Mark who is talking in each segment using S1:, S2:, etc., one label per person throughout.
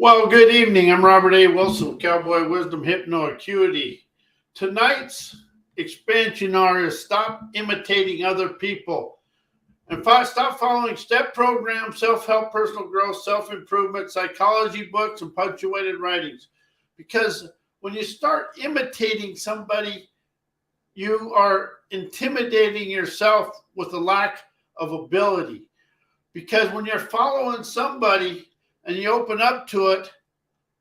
S1: Well, good evening. I'm Robert A. Wilson, Cowboy Wisdom Hypno Acuity. Tonight's expansion R is stop imitating other people and stop following step programs, self-help, personal growth, self-improvement, psychology books, and punctuated writings. Because when you start imitating somebody, you are intimidating yourself with a lack of ability. Because when you're following somebody and you open up to it,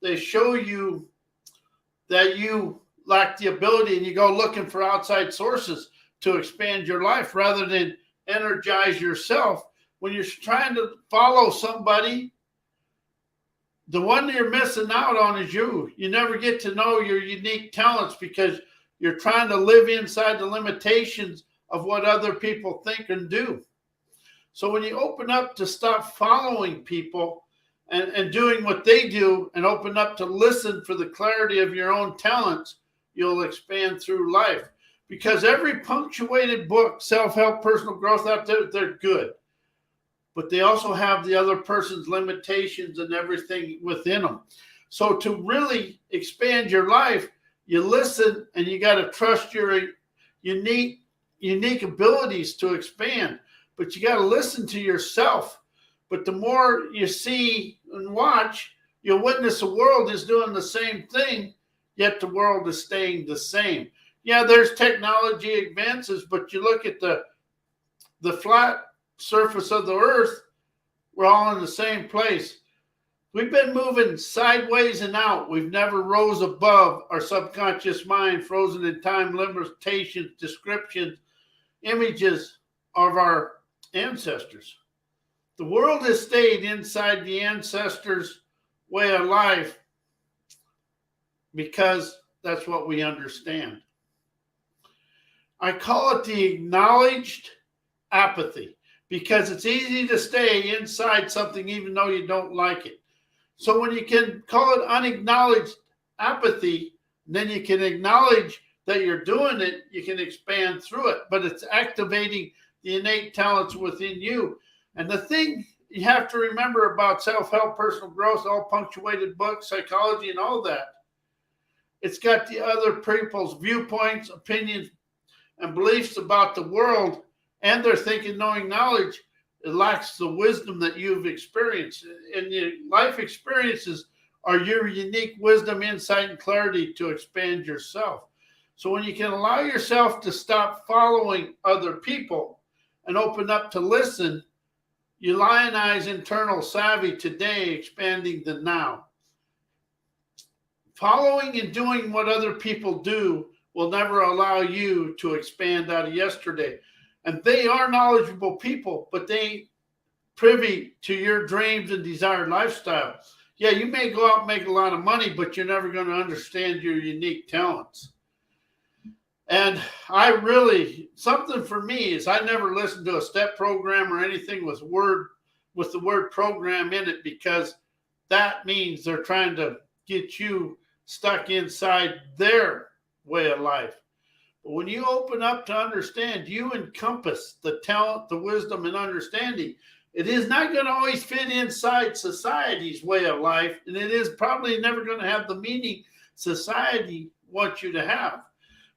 S1: they show you that you lack the ability and you go looking for outside sources to expand your life rather than energize yourself. When you're trying to follow somebody, the one you're missing out on is you. You never get to know your unique talents because you're trying to live inside the limitations of what other people think and do. So when you open up to stop following people and doing what they do and open up to listen for the clarity of your own talents, you'll expand through life. Because every punctuated book, self-help, personal growth out there, they're good. But they also have the other person's limitations and everything within them. So to really expand your life, you listen and you got to trust your unique abilities to expand. But you got to listen to yourself. But the more you see and watch, you'll witness the world is doing the same thing, yet the world is staying the same. Yeah, there's technology advances, but you look at the flat surface of the earth, we're all in the same place. We've been moving sideways and out. We've never rose above our subconscious mind, frozen in time, limitations, descriptions, images of our ancestors. The world has stayed inside the ancestors' way of life because that's what we understand. I call it the acknowledged apathy because it's easy to stay inside something even though you don't like it. So when you can call it unacknowledged apathy, then you can acknowledge that you're doing it, you can expand through it, but it's activating the innate talents within you. And the thing you have to remember about self-help, personal growth, all punctuated books, psychology, and all that, it's got the other people's viewpoints, opinions, and beliefs about the world and their thinking, knowing, knowledge. It lacks the wisdom that you've experienced. And your life experiences are your unique wisdom, insight, and clarity to expand yourself. So when you can allow yourself to stop following other people and open up to listen, you lionize internal savvy today, expanding the now. Following and doing what other people do will never allow you to expand out of yesterday. And they are knowledgeable people, but they ain't privy to your dreams and desired lifestyle. Yeah, you may go out and make a lot of money, but you're never going to understand your unique talents. And something for me is I never listened to a step program or anything with the word program in it, because that means they're trying to get you stuck inside their way of life. But when you open up to understand, you encompass the talent, the wisdom, and understanding. It is not going to always fit inside society's way of life, and it is probably never going to have the meaning society wants you to have.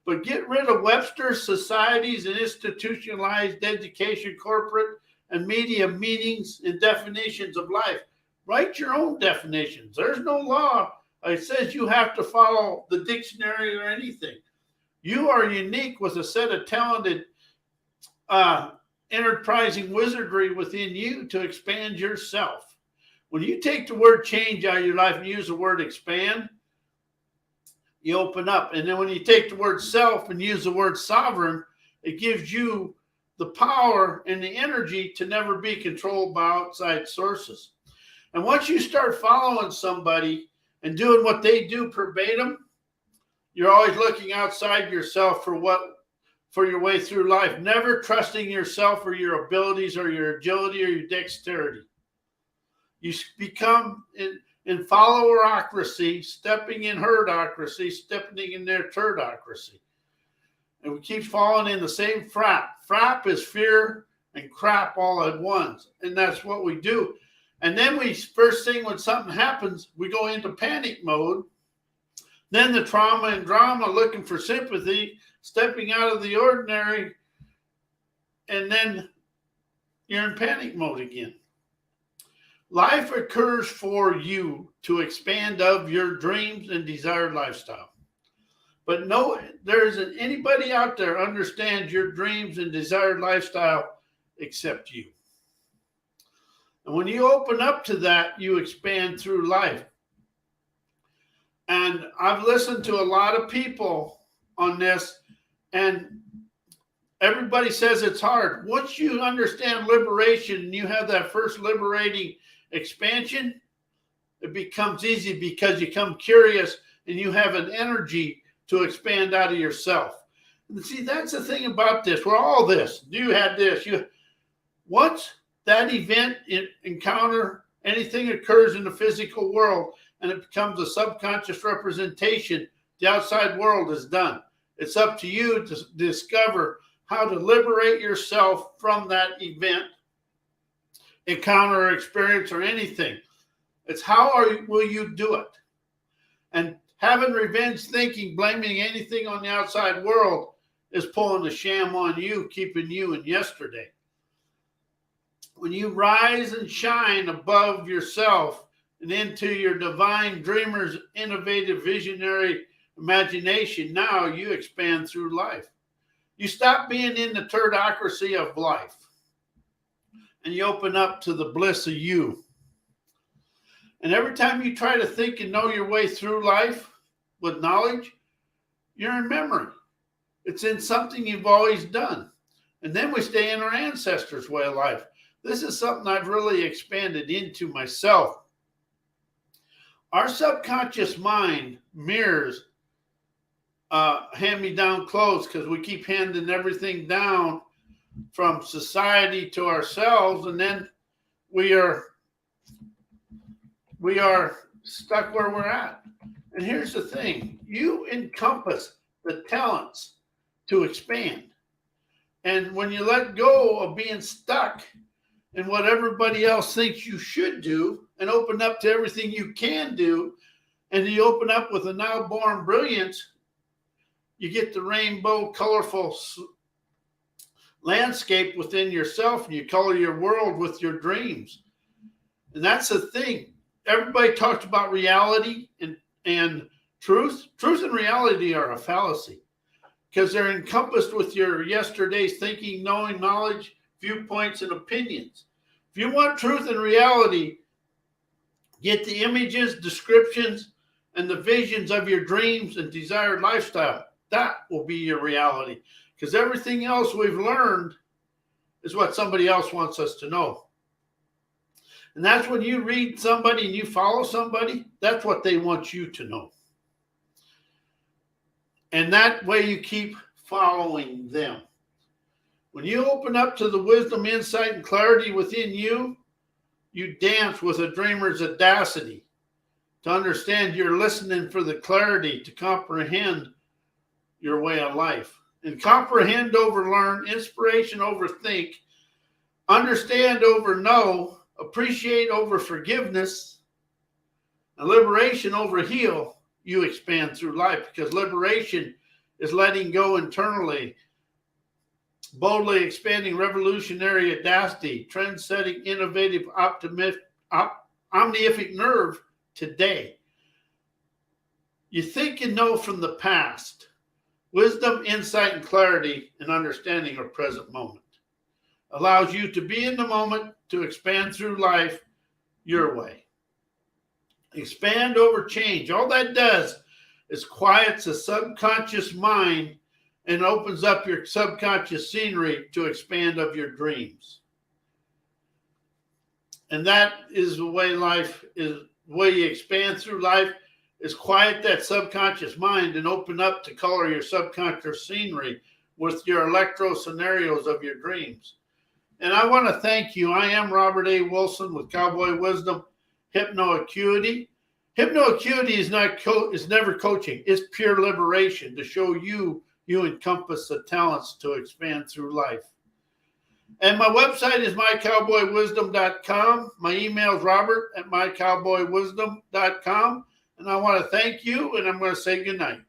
S1: But get rid of Webster's societies and institutionalized education, corporate and media meanings and definitions of life. Write your own definitions. There's no law that says you have to follow the dictionary or anything. You are unique with a set of talented, enterprising wizardry within you to expand yourself. When you take the word change out of your life and use the word expand, you open up. And then when you take the word self and use the word sovereign, it gives you the power and the energy to never be controlled by outside sources. And once you start following somebody and doing what they do verbatim, you're always looking outside yourself for your way through life, never trusting yourself or your abilities or your agility or your dexterity. You become in followerocracy, stepping in herdocracy, stepping in their turdocracy. And we keep falling in the same frap. Frap is fear and crap all at once. And that's what we do. And then first thing when something happens, we go into panic mode. Then the trauma and drama, looking for sympathy, stepping out of the ordinary, and then you're in panic mode again. Life occurs for you to expand of your dreams and desired lifestyle. But no, there isn't anybody out there understands your dreams and desired lifestyle except you. And when you open up to that, you expand through life. And I've listened to a lot of people on this, and everybody says it's hard. Once you understand liberation and you have that first liberating expansion, it becomes easy because you become curious and you have an energy to expand out of yourself. And see, that's the thing about this. We're all this. You had this. Once that event, encounter, anything occurs in the physical world and it becomes a subconscious representation, the outside world is done. It's up to you to discover how to liberate yourself from that event, encounter, or experience, or anything. It's how will you do it? And having revenge thinking, blaming anything on the outside world is pulling the sham on you, keeping you in yesterday. When you rise and shine above yourself and into your divine dreamer's innovative visionary imagination, now you expand through life. You stop being in the turdocracy of life and you open up to the bliss of you. And every time you try to think and know your way through life with knowledge, you're in memory. It's in something you've always done. And then we stay in our ancestors' way of life. This is something I've really expanded into myself. Our subconscious mind mirrors hand-me-down clothes because we keep handing everything down from society to ourselves, and then we are stuck where we're at. And here's the thing. You encompass the talents to expand. And when you let go of being stuck in what everybody else thinks you should do and open up to everything you can do, and you open up with a now born brilliance, you get the rainbow, colorful landscape within yourself, and you color your world with your dreams. And that's the thing. Everybody talks about reality and truth. Truth and reality are a fallacy because they're encompassed with your yesterday's thinking, knowing, knowledge, viewpoints, and opinions. If you want truth and reality, get the images, descriptions, and the visions of your dreams and desired lifestyle. That will be your reality, because everything else we've learned is what somebody else wants us to know. And that's when you read somebody and you follow somebody, that's what they want you to know. And that way you keep following them. When you open up to the wisdom, insight, and clarity within you, you dance with a dreamer's audacity to understand you're listening for the clarity to comprehend your way of life. And comprehend over learn, inspiration over think, understand over know, appreciate over forgiveness, and liberation over heal, you expand through life, because liberation is letting go internally, boldly expanding revolutionary audacity, trend-setting, innovative, omnific nerve today. You think and know from the past. Wisdom, insight, and clarity and understanding of present moment allows you to be in the moment, to expand through life your way. Expand over change. All that does is quiets the subconscious mind and opens up your subconscious scenery to expand of your dreams. And that is the way life is, the way you expand through life is quiet that subconscious mind and open up to color your subconscious scenery with your electro scenarios of your dreams. And I want to thank you. I am Robert A. Wilson with Cowboy Wisdom Hypnoacuity. Hypnoacuity is never coaching. It's pure liberation to show you encompass the talents to expand through life. And my website is mycowboywisdom.com. My email is robert@mycowboywisdom.com. And I want to thank you, and I'm going to say goodnight.